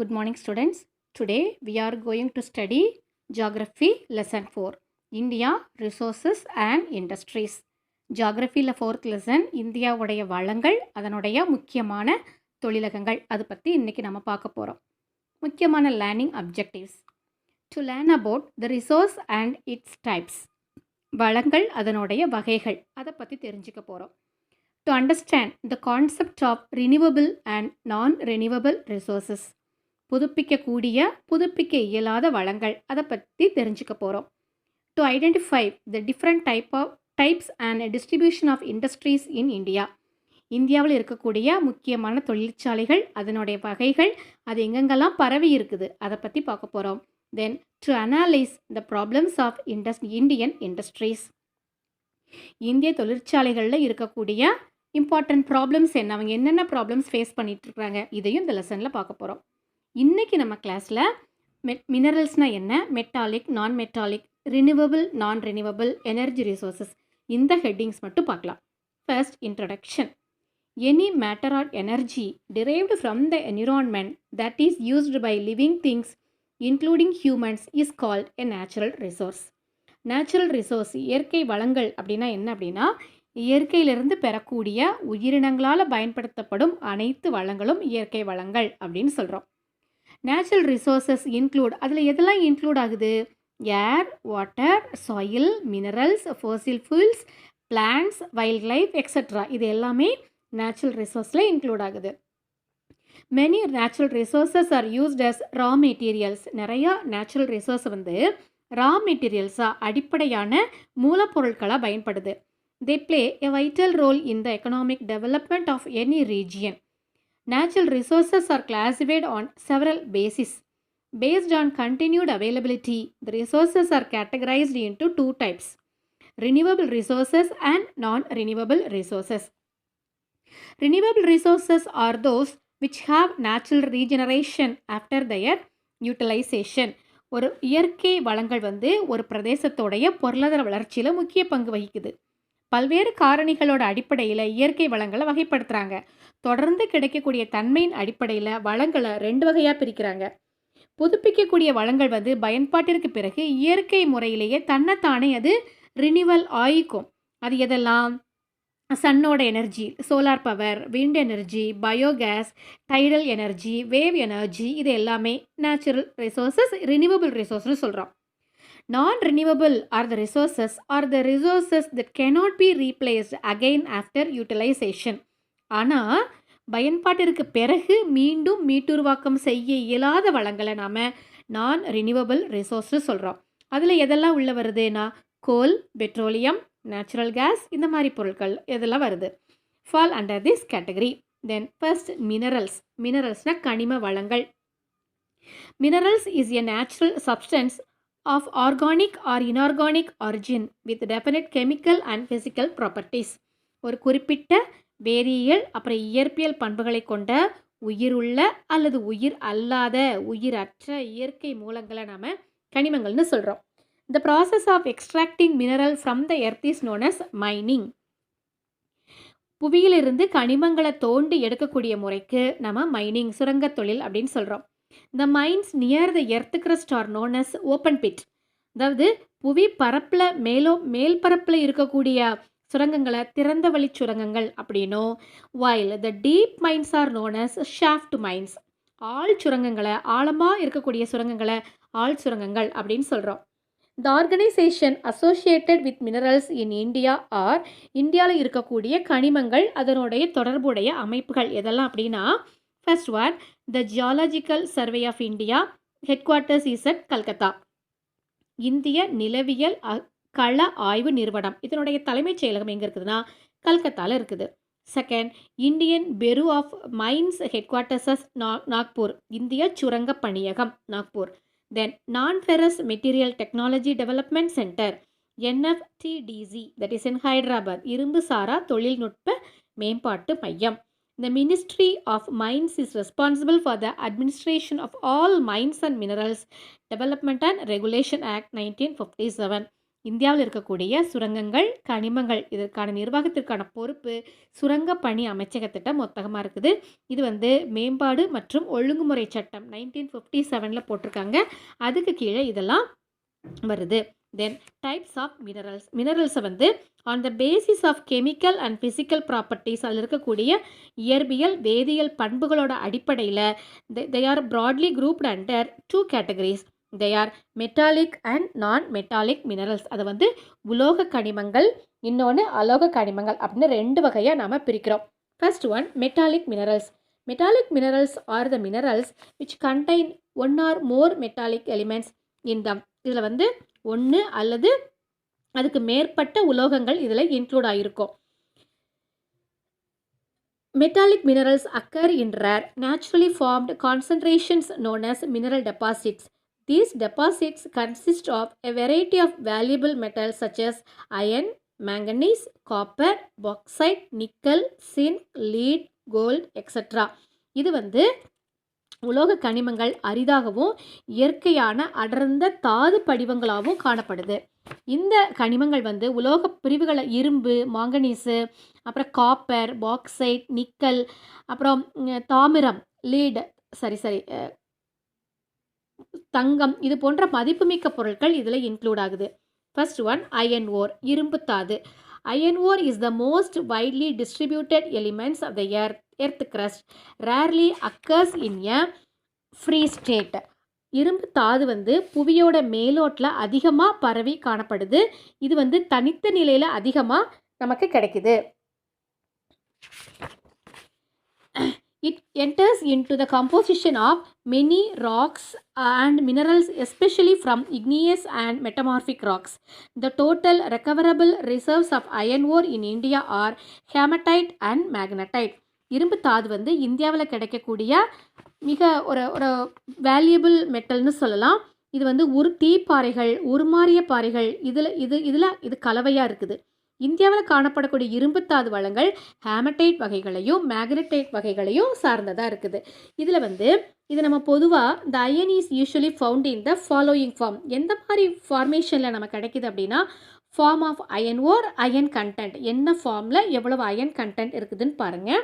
Good morning, students. Today we are going to study Geography Lesson 4 India Resources and Industries. ஜாகிரஃபியில் fourth lesson இந்தியாவுடைய வளங்கள் அதனுடைய முக்கியமான தொழிலகங்கள் அது பற்றி இன்றைக்கி நம்ம பார்க்க போகிறோம். முக்கியமான learning objectives to learn about the resource and its types. வளங்கள் அதனுடைய வகைகள் அதை பற்றி தெரிஞ்சுக்க போகிறோம். To understand the concept of renewable and non renewable resources. புதுப்பிக்கக்கூடிய புதுப்பிக்க இயலாத வளங்கள் அதை பற்றி தெரிஞ்சுக்க போகிறோம். To identify the different types and distribution of industries in India. இந்தியாவில் இருக்கக்கூடிய முக்கியமான தொழிற்சாலைகள் அதனுடைய வகைகள் அது எங்கெங்கெல்லாம் பரவி இருக்குது அதை பற்றி பார்க்க போகிறோம். Then to analyse the problems of Indian industries. இந்திய தொழிற்சாலைகளில் இருக்கக்கூடிய இம்பார்ட்டன்ட் ப்ராப்ளம்ஸ் என்ன, அவங்க என்னென்ன ப்ராப்ளம்ஸ் ஃபேஸ் பண்ணிட்டு இருக்காங்க, இதையும் இந்த லெசனில் பார்க்க போகிறோம். இன்றைக்கி நம்ம கிளாஸில் மினரல்ஸ்னால் என்ன, metallic, non metallic, renewable, non renewable, energy resources, இந்த ஹெட்டிங்ஸ் மட்டும் பார்க்கலாம். First, introduction. Any matter or energy derived from the environment that is used by living things including humans is called a natural resource. Natural resource இயற்கை வளங்கள் அப்படின்னா என்ன அப்படின்னா, இயற்கையிலிருந்து பெறக்கூடிய உயிரினங்களால் பயன்படுத்தப்படும் அனைத்து வளங்களும் இயற்கை வளங்கள் அப்படின்னு சொல்கிறோம். நேச்சுரல் ரிசோர்ஸஸ் இன்க்ளூட், அதில் எதெல்லாம் இன்க்ளூட் ஆகுது? Air, water, soil, minerals, fossil fuels, plants, wild life extra. இது எல்லாமே நேச்சுரல் ரிசோர்ஸில் இன்க்ளூட் ஆகுது. Many natural resources are used as raw materials. நிறையா நேச்சுரல் ரிசோர்ஸ் வந்து ரா மெட்டீரியல்ஸாக அடிப்படையான மூலப்பொருட்களாக பயன்படுது. They play a vital role in the economic development of any region. Natural resources are classified on several bases. Based on continued availability, the resources are categorized into two types: renewable resources and non-renewable resources. Renewable resources are those which have natural regeneration after their utilization. ஒரு இயற்கை வளங்கள் வந்து ஒரு பிரதேசத்தோடைய பொருளாதார வளர்ச்சியில் முக்கிய பங்கு வகிக்குது. பல்வேறு காரணிகளோட அடிப்படையில் இயற்கை வளங்களை வகைப்படுத்துகிறாங்க. தொடர்ந்து கிடைக்கக்கூடிய தன்மையின் அடிப்படையில் வளங்களை 2 வகையாக பிரிக்கிறாங்க. புதுப்பிக்கக்கூடிய வளங்கள் வந்து பயன்பாட்டிற்கு பிறகு இயற்கை முறையிலேயே தன்னைத்தானே அது ரினியூவல் ஆயிக்கும். அது எதெல்லாம்? சன்னோட energy, solar power, wind energy, biogas, tidal energy, wave energy, இது எல்லாமே நேச்சுரல் ரிசோர்ஸஸ், ரினியூவபிள் ரிசோர்ஸ்னு சொல்கிறோம். Non-renewable are the resources that cannot be replaced again after utilization. ஆனால் பயன்பாட்டிற்கு பிறகு மீண்டும் மீட்டுருவாக்கம் செய்ய இயலாத வளங்களை நாம் நான் ரினியூவபிள் ரிசோர்ஸ்னு சொல்கிறோம். அதில் எதெல்லாம் உள்ள வருதுன்னா, கோல், பெட்ரோலியம், நேச்சுரல் கேஸ், இந்த மாதிரி பொருட்கள் இதெல்லாம் வருது. Fall under this category. Then first, மினரல்ஸ்னால் கனிம வளங்கள். Minerals is a natural substance of organic or inorganic origin with definite chemical and physical properties. ஒரு குறிப்பிட்ட வேதியியல் அப்புறம் இயற்பியல் பண்புகளை கொண்ட உயிருள்ள அல்லது உயிர் அல்லாத உயிரற்ற இயற்கை மூலங்களை நாம் கனிமங்கள்னு சொல்கிறோம். The process of extracting mineral from the earth is known as mining. புவியிலிருந்து கனிமங்களை தோண்டி எடுக்கக்கூடிய முறைக்கு நம்ம மைனிங், சுரங்க தொழில் அப்படின்னு சொல்கிறோம். The mines near the earth crust are known as open pit. அதாவது புவி பரப்பில் மேல் பரப்பில் இருக்கக்கூடிய சுரங்கங்களை திறந்த வழி சுரங்கங்கள் அப்படின்னும், while the deep mines are known as shaft mines. ஆழ் சுரங்கங்களை, ஆழமாக இருக்கக்கூடிய சுரங்கங்களை ஆழ் சுரங்கங்கள் அப்படின்னு சொல்கிறோம். The organization associated with minerals in India are, இந்தியாவில் இருக்கக்கூடிய கனிமங்கள் அதனுடைய தொடர்புடைய அமைப்புகள் எதெல்லாம் அப்படின்னா, first one, the Geological Survey of India, headquarters is at Calcutta. இந்திய நிலவியல் கள ஆய்வு நிறுவனம், இதனுடைய தலைமைச் செயலகம் எங்கே இருக்குதுன்னா கல்கத்தாவில் இருக்குது. செகண்ட், இந்தியன் பெரு ஆஃப் மைன்ஸ், ஹெட்குவார்ட்டர்ஸ் நாக்பூர், இந்திய சுரங்க பணியகம் நாக்பூர். தென் நான் ferrous material technology development centre, NFTDC, that is in Hyderabad, இரும்பு சாரா தொழில்நுட்ப மேம்பாட்டு மையம். The Ministry of Mines is responsible for the administration of all mines and minerals, Development and Regulation Act 1957. இந்தியாவில் இருக்கக்கூடிய சுரங்கங்கள், கனிமங்கள் இதற்கான நிர்வாகத்திற்கான பொறுப்பு சுரங்க பணி அமைச்சகத்திட்ட மொத்தமாக இருக்குது. இது வந்து மேம்பாடு மற்றும் ஒழுங்குமுறை சட்டம் 1957 போட்டிருக்காங்க. அதுக்கு கீழே இதெல்லாம் வருது. தென் டைப்ஸ் ஆஃப் மினரல்ஸை வந்து on the basis of chemical and physical properties, அதில் இருக்கக்கூடிய இயற்பியல் வேதியியல் பண்புகளோட அடிப்படையில் they are broadly grouped under 2 categories. they are metallic and non metallic minerals. அதை வந்து உலோக கனிமங்கள், இன்னொன்று அலோக கனிமங்கள் அப்படின்னு 2 வகையாக நாம் பிரிக்கிறோம். First one metallic minerals. Metallic minerals are the minerals which contain one or more metallic elements in them. இதில் வந்து ஒன்று அல்லது அதுக்கு மேற்பட்ட உலோகங்கள் இதில் இன்க்ளூட் ஆகிருக்கும். Metallic minerals occur in rare, naturally formed concentrations known as mineral deposits. These deposits consist of a variety of valuable metals such as iron, manganese, copper, bauxite, nickel, zinc, lead, gold, etc. இது வந்து உலோக கனிமங்கள் அரிதாகவும் இயற்கையான அடர்ந்த தாது படிவங்களாகவும் காணப்படுது. இந்த கனிமங்கள் வந்து உலோக பிரிவுகளை இரும்பு, மாங்கனீஸு, அப்புறம் காப்பர், பாக்சைட், நிக்கல், அப்புறம் தாமிரம், லீட் தங்கம், இது போன்ற மதிப்புமிக்க பொருட்கள் இதில் இன்க்ளூட் ஆகுது. ஃபர்ஸ்ட் ஒன் அயன் ஓர், இரும்பு தாது. Iron ore is the most widely distributed elements of the earth crust. Rarely occurs in a free state. இரும்பு தாது வந்து புவியோட மேலோட்டில் அதிகமாக பரவி காணப்படுது. இது வந்து தனித்த நிலையில் அதிகமாக நமக்கு கிடைக்குது. It enters into the composition of many rocks and minerals, especially from igneous and metamorphic rocks. The total recoverable reserves of iron ore in India are hematite and magnetite. இரும்பு தாது வந்து இந்தியாவில் கிடைக்கக்கூடிய மிக ஒரு வேல்யூபிள் மெட்டல்னு சொல்லலாம். இது வந்து தீப்பாறைகள், உருமாறிய பாறைகள், இது கலவையாக இருக்குது. இந்தியாவில் காணப்படக்கூடிய இரும்புத்தாது வளங்கள் ஹேமடைட் வகைகளையும் மேக்னடைட் வகைகளையும் சார்ந்ததாக இருக்குது. இதில் வந்து இது நம்ம பொதுவாக இந்த iron is usually found in the following form. எந்த மாதிரி ஃபார்மேஷனில் நம்ம கிடைக்கிது அப்படின்னா, form of iron ore, iron content, என்ன ஃபார்மில் எவ்வளவு அயன் கண்டென்ட் இருக்குதுன்னு பாருங்கள்.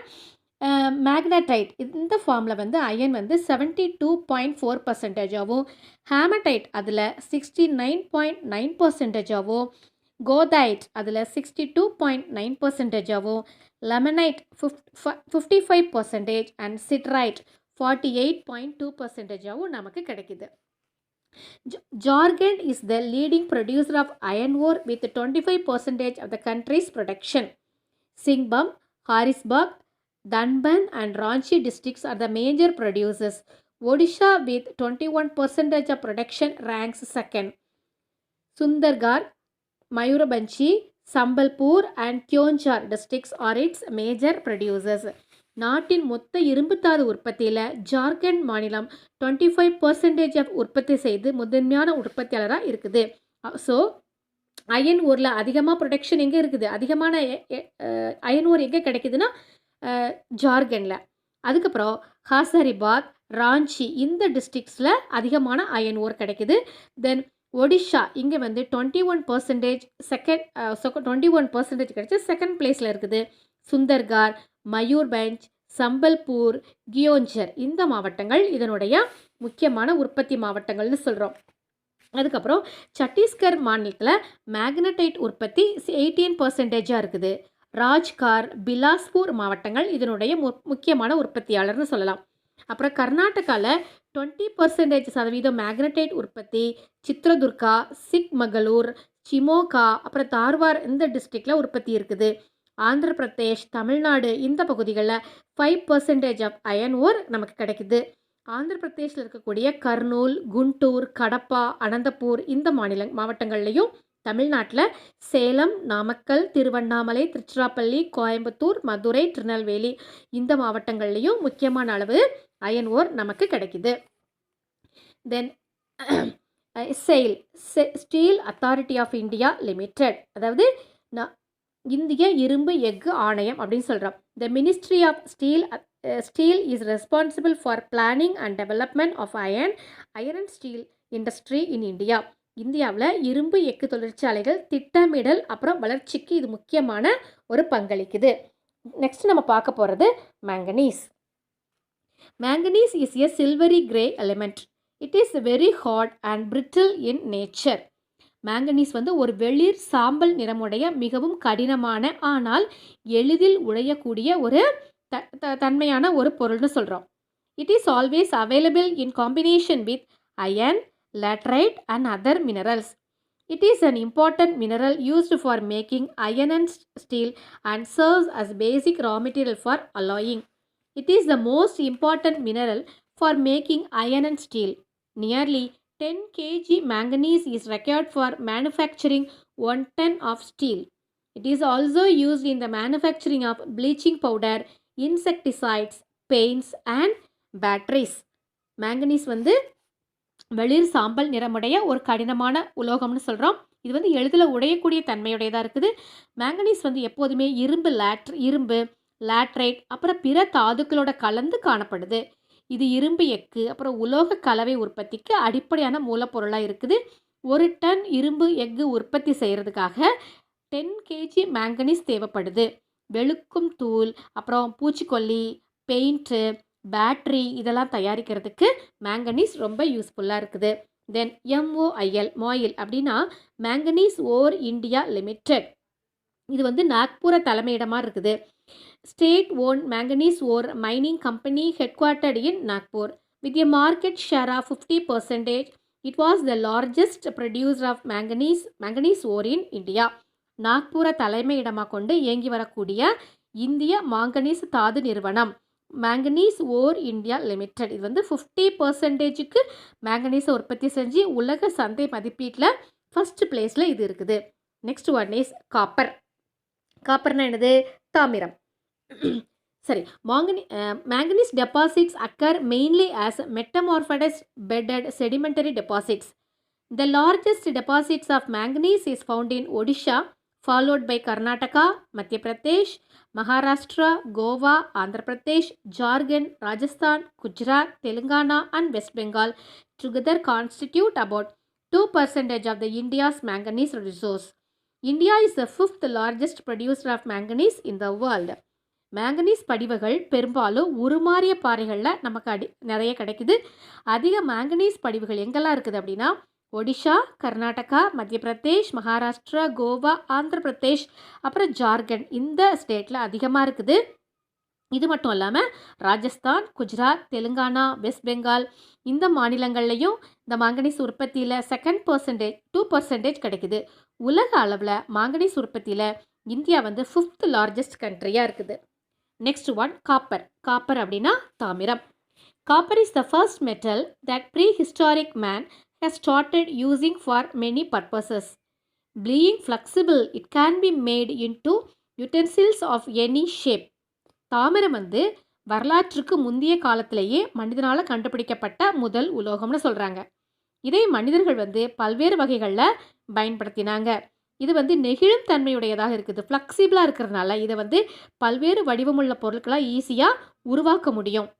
மேக்னடைட் இந்த ஃபார்மில் வந்து அயன் வந்து 72.4%, ஹேமடைட் அதில் 69.9%, கோதைட் அதில் 62.9%, லெமனைட் 55% அண்ட் சிட்ரைட் 48.2% நமக்கு கிடைக்குது. Jharkhand is the leading producer of iron ore with 25% of the country's production. Singhbhum, Harisbagh, Dhanbad and Ranchi districts are the major producers. Odisha with 21% of production ranks second. Sundargarh, Mayurbhanchi, Sambalpur and Kyonchar districts are its major producers. நாட்டின் மொத்த இரும்புத்தாது உற்பத்தியில் ஜார்க்கண்ட் மாநிலம் 25% உற்பத்தி செய்து முதன்மையான உற்பத்தியாளராக இருக்குது. So iron ஓரில் அதிகமாக production எங்கே இருக்குது, அதிகமான அயன் ஓர் எங்கே கிடைக்குதுன்னா ஜார்க்கண்டில். அதுக்கப்புறம் ஹாசரிபாத், ராஞ்சி இந்த டிஸ்ட்ரிக்ஸில் அதிகமான அயன் ஓர் கிடைக்குது. தென் ஒடிஷா இங்கே வந்து 21% கிடைச்சி செகண்ட் பிளேஸில் இருக்குது. சுந்தர்கார், மயூர்பஞ்ச், சம்பல்பூர், கியோஞ்சர் இந்த மாவட்டங்கள் இதனுடைய முக்கியமான உற்பத்தி மாவட்டங்கள்னு சொல்கிறோம். அதுக்கப்புறம் சத்தீஸ்கர் மாநிலத்தில் மேக்னடைட் உற்பத்தி 18% இருக்குது. ராஜ்கார், பிலாஸ்பூர் மாவட்டங்கள் இதனுடைய முக்கியமான உற்பத்தியாளர்னு சொல்லலாம். அப்புறம் கர்நாடகாவில் 20% மேக்னடைட் உற்பத்தி சித்ரதுர்கா, சிக்மகளூர், சிமோகா, அப்புறம் தார்வார் இந்த டிஸ்ட்ரிக்டில் உற்பத்தி இருக்குது. ஆந்திர பிரதேஷ், தமிழ்நாடு இந்த பகுதிகளில் 5% ஆஃப் அயன் ஓர் நமக்கு கிடைக்குது. ஆந்திர பிரதேஷில் இருக்கக்கூடிய கர்னூல், குண்டூர், கடப்பா, அனந்தபூர் இந்த மாவட்டங்கள்லையும், தமிழ்நாட்டில் சேலம், நாமக்கல், திருவண்ணாமலை, திருச்சிராப்பள்ளி, கோயம்புத்தூர், மதுரை, திருநெல்வேலி இந்த மாவட்டங்கள்லையும் முக்கியமான அளவு அயன் ஓர் நமக்கு கிடைக்குது. Then steel authority of India limited, அதாவது இந்திய இரும்பு எஃகு ஆணையம் அப்படின்னு சொல்கிறோம். The ministry of steel is responsible for planning and development of iron and steel industry in India. இந்தியாவில் இரும்பு எஃகு தொழிற்சாலைகள் திட்டமிடல் அப்புறம் வளர்ச்சிக்கு இது முக்கியமான ஒரு பங்களிக்குது. நெக்ஸ்ட் நம்ம பார்க்க போகிறது manganese. Manganese is a silvery grey element. It is very hard and brittle in nature. Manganese வந்து ஒரு வெளிர் சாம்பல் நிறமுடைய மிகவும் கடினமான ஆனால் எளிதில் உடையக்கூடிய ஒரு தன்மையான ஒரு பொருள்னு சொல்கிறோம். It is always available in combination with iron, laterite and other minerals. It is an important mineral used for making iron and steel and serves as basic raw material for alloying. It is the most important mineral for making iron and steel. Nearly 10 kg manganese is required for manufacturing 1 ton of steel. It is also used in the manufacturing of bleaching powder, insecticides, paints and batteries. manganese வந்து வெளிர் சாம்பல் நிறமுடைய ஒரு கடினமான உலோகம்னு சொல்கிறோம். இது வந்து எளிதில் உடையக்கூடிய தன்மையுடையதாக இருக்குது. மேங்கனீஸ் வந்து எப்போதுமே இரும்பு, லேட்ரைட் அப்புறம் பிற தாதுக்களோட கலந்து காணப்படுது. இது இரும்பு எஃகு அப்புறம் உலோக கலவை உற்பத்திக்கு அடிப்படையான மூலப்பொருளாக இருக்குது. 1 டன் இரும்பு எஃகு உற்பத்தி செய்கிறதுக்காக 10 kg மேங்கனீஸ் தேவைப்படுது. வெளுக்கும் தூள் அப்புறம் பூச்சிக்கொல்லி, பெயிண்ட்டு, பேட்ரி இதெல்லாம் தயாரிக்கிறதுக்கு மேங்கனீஸ் ரொம்ப யூஸ்ஃபுல்லாக இருக்குது. தென் MOIL அப்படின்னா மேங்கனீஸ் ஓர் இந்தியா லிமிடெட். இது வந்து நாக்பூரை தலைமையிடமாக இருக்குது. State own manganese ore mining company headquartered in Nagpur with a market share of 50%. It was the largest producer of manganese ore in India. நாக்பூரை தலைமையிடமாக கொண்டு இயங்கி வரக்கூடிய இந்திய மாங்கனீஸ் தாது நிறுவனம் மேங்கனீஸ் ஓர் இந்தியா லிமிடெட். இது வந்து 50%க்கு மேங்கனீஸை உற்பத்தி செஞ்சு உலக சந்தை மதிப்பீட்டில் ஃபர்ஸ்ட் பிளேஸில் இது இருக்குது. Next one is copper. காப்பர்னா என்னது? தாமிரம். சரி, manganese deposits occur mainly as metamorphosed bedded sedimentary deposits. The largest deposits of manganese is found in Odisha, followed by Karnataka, Madhya Pradesh, Maharashtra, Goa, Andhra Pradesh, Jharkhand, Rajasthan, Gujarat, Telangana and West Bengal together constitute about 2% of the India's manganese resource. India is the 5th largest producer of manganese in the world. மேங்கனீஸ் படிவுகள் பெரும்பாலும் உருமாறிய பாறைகளில் நமக்கு நிறைய கிடைக்குது. அதிக manganese படிவுகள் எங்கெல்லாம் இருக்குது அப்படின்னா ஒடிஷா, கர்நாடகா, மத்திய பிரதேஷ், மகாராஷ்டிரா, கோவா, ஆந்திர பிரதேஷ் அப்புறம் ஜார்க்கண்ட் இந்த ஸ்டேட்டில் அதிகமாக இருக்குது. இது மட்டும் இல்லாமல் ராஜஸ்தான், குஜராத், தெலுங்கானா, வெஸ்ட் பெங்கால் இந்த மாநிலங்கள்லையும் இந்த மாங்கனீஸ் உற்பத்தியில் 2% கிடைக்குது. உலக அளவில் மாங்கனீஸ் உற்பத்தியில் இந்தியா வந்து 5th லார்ஜஸ்ட் கண்ட்ரியாக இருக்குது. Next one copper. காப்பர் அப்படின்னா தாமிரம். Copper is the first metal that prehistoric man has started using for many purposes. Being flexible, it can be made into utensils of any shape. தாமிரம் வந்து வரலாற்றுக்கு முந்தைய காலத்திலேயே மனிதனால் கண்டுபிடிக்கப்பட்ட முதல் உலோகம்னு சொல்கிறாங்க. இதை மனிதர்கள் வந்து பல்வேறு வகைகளில் பயன்படுத்தினாங்க. இது வந்து நெகிழும் தன்மையுடையதாக இருக்குது. ஃப்ளெக்சிபிளாக இருக்கிறதுனால இதை வந்து பல்வேறு வடிவமுள்ள பொருட்களாக ஈஸியாக உருவாக்க முடியும்.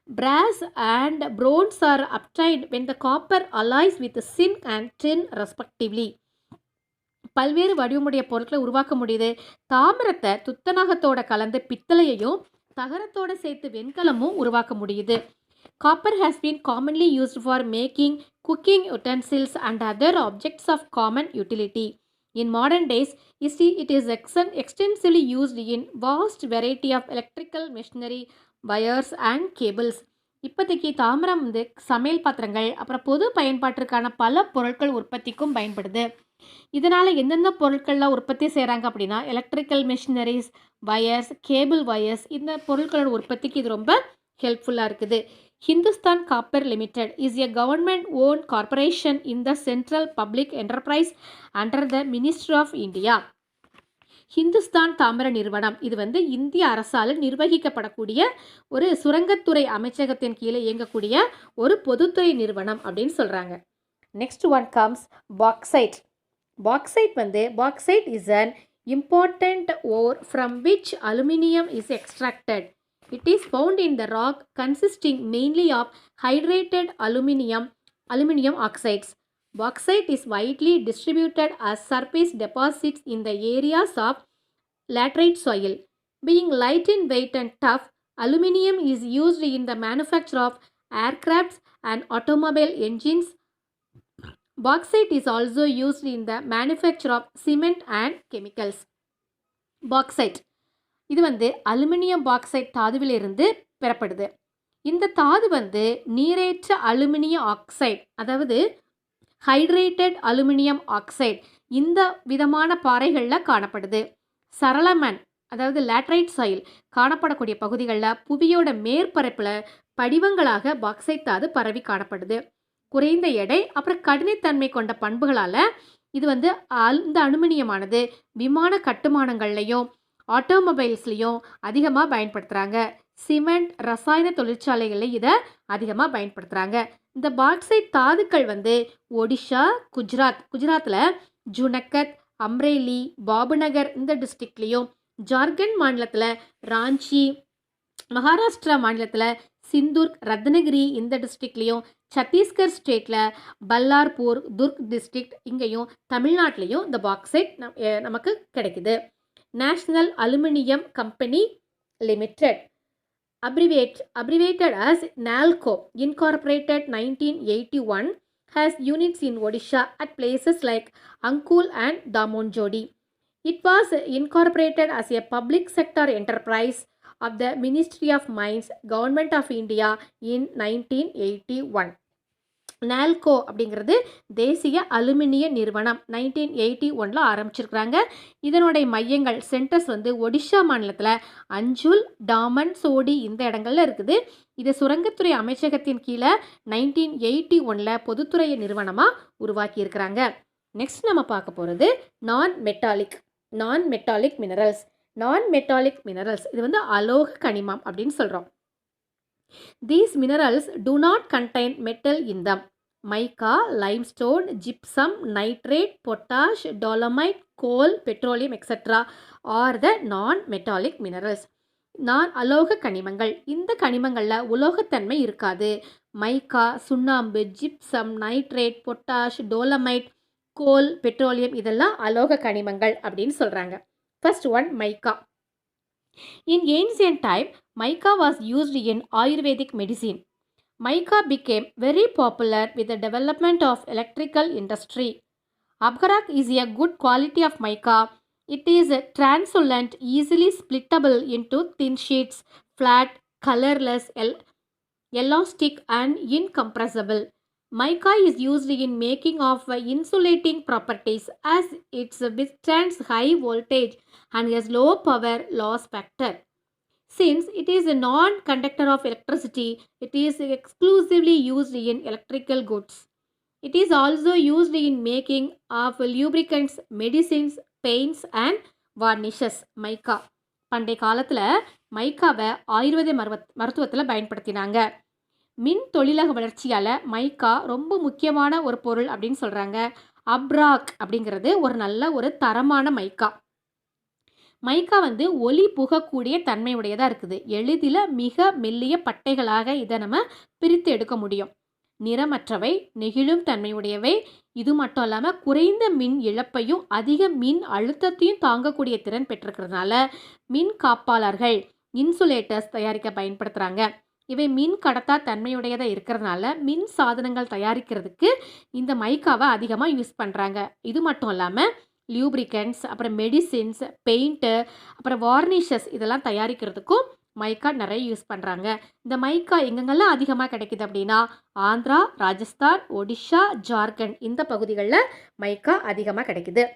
Brass and bronze are obtained when the copper alloys with zinc and tin respectively. பல்வேறு வடிவமுடைய பொருட்களை உருவாக்க முடியுது. தாமிரத்தை துத்தநாகத்தோட கலந்து பித்தளையையும் தகரத்தோட சேர்த்து வெண்கலமும் உருவாக்க முடியுது. Copper has been commonly used for making cooking utensils and other objects of common utility. In modern days, it is extensively used in vast variety of electrical machinery, wires and cables. இப்போதைக்கு தாமிரம் வந்து சமையல் பாத்திரங்கள் அப்புறம் பொது பயன்பாட்டிற்கான பல பொருட்கள் உற்பத்திக்கும் பயன்படுது. இதனால் எந்தெந்த பொருட்கள்லாம் உற்பத்தி செய்கிறாங்க அப்படின்னா electrical machineries, wires, cable wires இந்த பொருட்களோட உற்பத்திக்கு இது ரொம்ப ஹெல்ப்ஃபுல்லாக இருக்குது. Hindustan Copper Limited is a government-owned corporation in the Central Public Enterprise under the Ministry of India. Hindustan தாமிர நிறுவனம் இது வந்து இந்திய அரசால் நிர்வகிக்கப்படக்கூடிய ஒரு சுரங்கத்துறை அமைச்சகத்தின் கீழே இயங்கக்கூடிய ஒரு பொதுத்துறை நிறுவனம் அப்படின்னு சொல்கிறாங்க. Next one comes bauxite. Bauxite is an important ore from which aluminium is extracted. It is found in the rock consisting mainly of hydrated aluminium oxides. Bauxite is widely distributed as surface deposits in the areas of laterite soil. Being light in weight and tough, aluminum is used in the manufacture of aircrafts and automobile engines. Bauxite is also used in the manufacture of cement and chemicals. Bauxite இது வந்து aluminium bauxite தாதுவிலிருந்து பெறப்படுது. இந்த தாது வந்து நீரேற்ற அலுமினிய oxide, அதாவது hydrated aluminium oxide, இந்த விதமான பாறைகளில் காணப்படுது. சரளமண், அதாவது லேட்ரைட் சாயில் காணப்படக்கூடிய பகுதிகளில் புவியோட மேற்பரப்பில் படிவங்களாக பாக்சைட் தாது பரவி காணப்படுது. குறைந்த எடை அப்புறம் கடினத்தன்மை கொண்ட பண்புகளால் இது வந்து இந்த அலுமினியமானது விமான கட்டுமானங்கள்லையும் ஆட்டோமொபைல்ஸ்லையும் அதிகமாக பயன்படுத்துகிறாங்க. சிமெண்ட், ரசாயன தொழிற்சாலைகளில் இதை அதிகமாக பயன்படுத்துகிறாங்க. இந்த பாக்சைட் தாதுக்கள் வந்து ஒடிஷா, குஜராத்தில் ஜுனகத், அம்ரேலி, பாபுநகர் இந்த டிஸ்ட்ரிக்ட்லேயும், ஜார்க்கண்ட் மாநிலத்தில் ராஞ்சி, மகாராஷ்டிரா மாநிலத்தில் சிந்தூர், ரத்னகிரி இந்த டிஸ்ட்ரிக்ட்லேயும், சத்தீஸ்கர் ஸ்டேட்டில் பல்லார்பூர், துர்க் டிஸ்ட்ரிக்ட் இங்கேயும், தமிழ்நாட்டிலையும் இந்த பாக்சைட் நமக்கு கிடைக்குது. National aluminium company limited, abbreviated as NALCO, incorporated 1981, has units in Odisha at places like Angul and Damonjodi. It was incorporated as a public sector enterprise of the Ministry of Mines, Government of India in 1981. NALCO அப்படிங்கிறது தேசிய அலுமினிய நிறுவனம் 1981 ஆரம்பிச்சிருக்கிறாங்க. இதனுடைய மையங்கள் centres வந்து ஒடிஷா மாநிலத்தில் அஞ்சுல், டாமன், சோடி இந்த இடங்கள்ல இருக்குது. இதை சுரங்கத்துறை அமைச்சகத்தின் கீழே 1981 பொதுத்துறை நிறுவனமாக உருவாக்கி இருக்கிறாங்க. நெக்ஸ்ட் நம்ம பார்க்க போகிறது நான் மெட்டாலிக் மினரல்ஸ். இது வந்து அலோக கனிமம் அப்படின்னு சொல்கிறோம். These minerals do not contain metal in them. Mica, limestone, gypsum, nitrate, potash, dolomite, coal, petroleum, etc. are the non-metallic minerals. அலோக கனிமங்கள். இந்த கனிமங்களில் உலோகத்தன்மை இருக்காது. மைக்கா, சுண்ணாம்பு, ஜிப்சம், நைட்ரேட், பொட்டாஷ், டோலமைட், கோல், பெட்ரோலியம் இதெல்லாம் அலோக கனிமங்கள் அப்படின்னு சொல்கிறாங்க. First one mica. In ancient time, mica was used in Ayurvedic medicine. Mica became very popular with the development of electrical industry. Abgarak is a good quality of mica. It is translucent, easily splittable into thin sheets, flat, colorless, elastic and incompressible. Mica is used in making of insulating properties as it withstands high voltage and has low power loss factor. Since it is a non-conductor of electricity, it is exclusively used in electrical goods. It is also used in making of lubricants, medicines, paints and varnishes. Mica. பண்டைய காலத்தில் மைக்காவை ஆயுர்வேத மருத்துவத்தில் பயன்படுத்தினாங்க. மின் தொழிலக வளர்ச்சியால் மைக்கா ரொம்ப முக்கியமான ஒரு பொருள் அப்படின்னு சொல்கிறாங்க. அப்ராக் அப்படிங்கிறது ஒரு தரமான மைக்கா. மைக்கா வந்து ஒளி புகக்கூடிய தன்மையுடையதாக இருக்குது. எளிதில் மிக மெல்லிய பட்டைகளாக இதை நம்ம பிரித்து எடுக்க முடியும். நிறமற்றவை, நெகிழும் தன்மையுடையவை. இது மட்டும் இல்லாமல் குறைந்த மின் இழப்பையும் அதிக மின் அழுத்தத்தையும் தாங்கக்கூடிய திறன் பெற்றிருக்கிறதுனால மின் காப்பாளர்கள், இன்சுலேட்டர்ஸ் தயாரிக்க பயன்படுத்துகிறாங்க. இவை மின் கடத்தா தன்மையுடையதாக இருக்கிறதுனால மின் சாதனங்கள் தயாரிக்கிறதுக்கு இந்த மைக்காவை அதிகமாக யூஸ் பண்ணுறாங்க. இது மட்டும் இல்லாமல் லியூப்ரிகன்ட்ஸ், அப்புறம் மெடிசின்ஸ், பெயிண்ட்டு, அப்புறம் வார்னிஷஸ் இதெல்லாம் தயாரிக்கிறதுக்கும் மைக்கா நிறைய யூஸ் பண்ணுறாங்க. இந்த மைக்கா எங்கெங்கெல்லாம் அதிகமாக கிடைக்குது அப்படின்னா ஆந்திரா, ராஜஸ்தான், ஒடிஷா, ஜார்க்கண்ட் இந்த பகுதிகளில் மைக்கா அதிகமாக கிடைக்குது.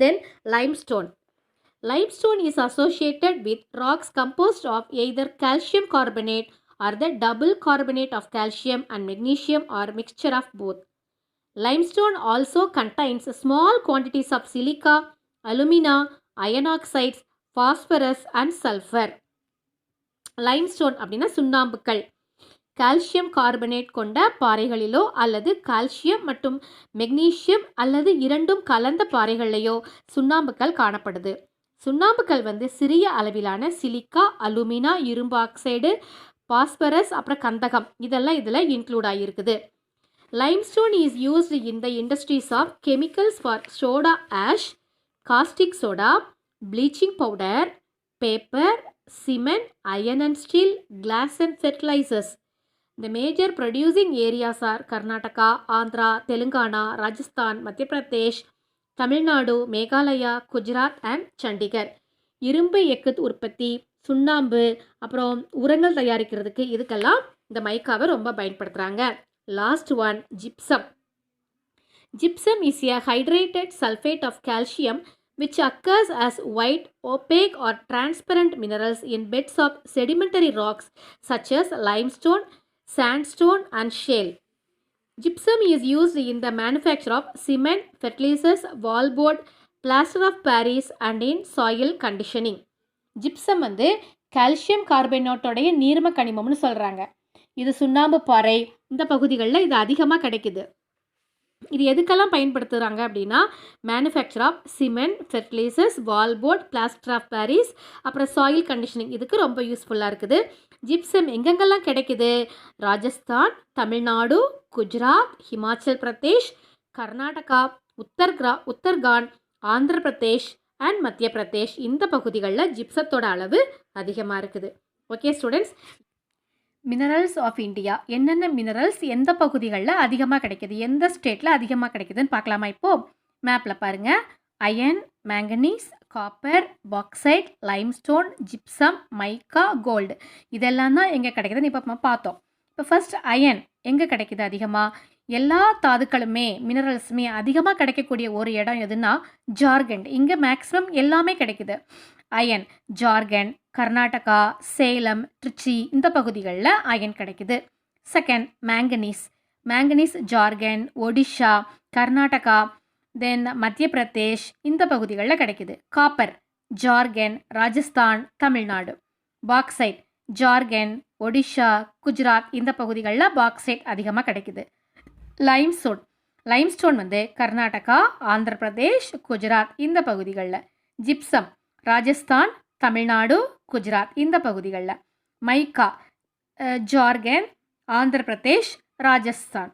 தென் limestone. Limestone is associated with rocks composed of either calcium carbonate or the double carbonate of calcium and magnesium or mixture of both. Limestone also contains small quantities of silica, alumina, iron oxides, phosphorus and sulfur. Limestone அப்படின்னா சுண்ணாம்புக்கள். Calcium carbonate கொண்ட பாறைகளிலோ அல்லது calcium மற்றும் magnesium அல்லது இரண்டும் கலந்த பாறைகளிலேயோ சுண்ணாம்புக்கள் காணப்படுது. சுண்ணாம்புக்கள் வந்து சிறிய அளவிலான சிலிக்கா, அலுமினா, இரும்பு ஆக்சைடு, பாஸ்பரஸ், அப்புறம் கந்தகம் இதெல்லாம் இதில் include ஆகியிருக்குது. limestone is used in the industries of chemicals for soda ash, caustic soda, bleaching powder, paper, cement, iron and steel, glass and fertilizers. The major producing areas are Karnataka, Andhra, Telangana, Rajasthan, Madhya Pradesh, Tamil Nadu, Meghalaya, Gujarat and Chandigarh. இரும்பு egg உற்பத்தி, சுண்ணாம்பு, அப்புறம் உரங்கள் தயாரிக்கிறதுக்கு இதுக்கெல்லாம் இந்த மைக்காவை ரொம்ப பயன்படுத்துகிறாங்க. Last one, gypsum. Gypsum is a hydrated sulfate of calcium which occurs as white, opaque or transparent minerals in beds of sedimentary rocks such as limestone, sandstone and shale. Gypsum is used in the manufacture of cement, fertilizers, wallboard, plaster of Paris and in soil conditioning. Gypsum வந்து calcium கார்பனேட்டோடைய நீர்ம கனிமம்னு சொல்கிறாங்க. இது சுண்ணாம்பு பாறை இந்த பகுதிகளில் இது அதிகமாக கிடைக்குது. இது எதுக்கெல்லாம் பயன்படுத்துகிறாங்க அப்படின்னா manufacture of cement, fertilisers, wallboard, plaster of Paris, அப்புறம் சாயில் கண்டிஷனிங் இதுக்கு ரொம்ப யூஸ்ஃபுல்லாக இருக்குது. ஜிப்சம் எங்கெங்கெல்லாம் கிடைக்குது? ராஜஸ்தான், தமிழ்நாடு, குஜராத், ஹிமாச்சல் பிரதேஷ், கர்நாடகா, உத்தர்காண்ட், ஆந்திர பிரதேஷ் அண்ட் மத்திய பிரதேஷ் இந்த பகுதிகளில் ஜிப்சத்தோட அளவு அதிகமாக இருக்குது. Okay students, minerals of India என்னென்ன மினரல்ஸ் எந்த பகுதிகளில் அதிகமாக கிடைக்கிது, எந்த ஸ்டேட்டில் அதிகமாக கிடைக்குதுன்னு பார்க்கலாமா? இப்போது மேப்பில் பாருங்கள். Iron, manganese, copper, bauxite, limestone, gypsum, mica, gold இதெல்லாம் தான் எங்கே கிடைக்குதுன்னு இப்போ பார்த்தோம். இப்போ ஃபர்ஸ்ட் அயன் எங்கே கிடைக்குது அதிகமாக? எல்லா தாதுக்களுமே மினரல்ஸுமே அதிகமாக கிடைக்கக்கூடிய ஒரு இடம் எதுனா ஜார்க்கண்ட். இங்கே மேக்ஸிமம் எல்லாமே கிடைக்குது. அயன் ஜார்க்கண்ட், கர்நாடகா, சேலம், திருச்சி இந்த பகுதிகளில் அயன் கிடைக்குது. செகண்ட் மேங்கனீஸ் ஜார்க்கண்ட், ஒடிஷா, கர்நாடகா, தென் மத்திய பிரதேஷ் இந்த பகுதிகளில் கிடைக்குது. காப்பர் ஜார்க்கண்ட், ராஜஸ்தான், தமிழ்நாடு. பாக்சைட் ஜார்க்கண்ட், ஒடிஷா, குஜராத் இந்த பகுதிகளில் பாக்சைட் அதிகமாக கிடைக்குது. லைம்ஸ்டோன் வந்து கர்நாடகா, ஆந்திர பிரதேஷ், குஜராத் இந்த பகுதிகளில். ஜிப்சம் ராஜஸ்தான், தமிழ்நாடு, குஜராத் இந்த பகுதிகளில். மைக்கா ஜார்க்கண்ட், ஆந்திர பிரதேஷ், ராஜஸ்தான்.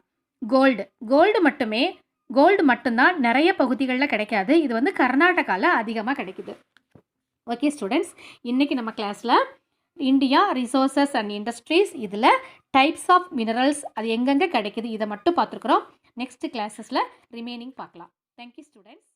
கோல்டு மட்டும்தான் நிறைய பகுதிகளில் கிடைக்காது. இது வந்து கர்நாடகாவில் அதிகமாக கிடைக்குது. ஓகே ஸ்டூடெண்ட்ஸ், இன்றைக்கி நம்ம கிளாஸில் இந்தியா ரிசோர்ஸஸ் அண்ட் இண்டஸ்ட்ரீஸ் இதில் டைப்ஸ் ஆஃப் மினரல்ஸ் அது எங்கெங்கே கிடைக்குது இதை மட்டும் பார்த்துருக்குறோம். நெக்ஸ்ட் கிளாஸஸில் ரிமைனிங் பார்க்கலாம். Thank you students.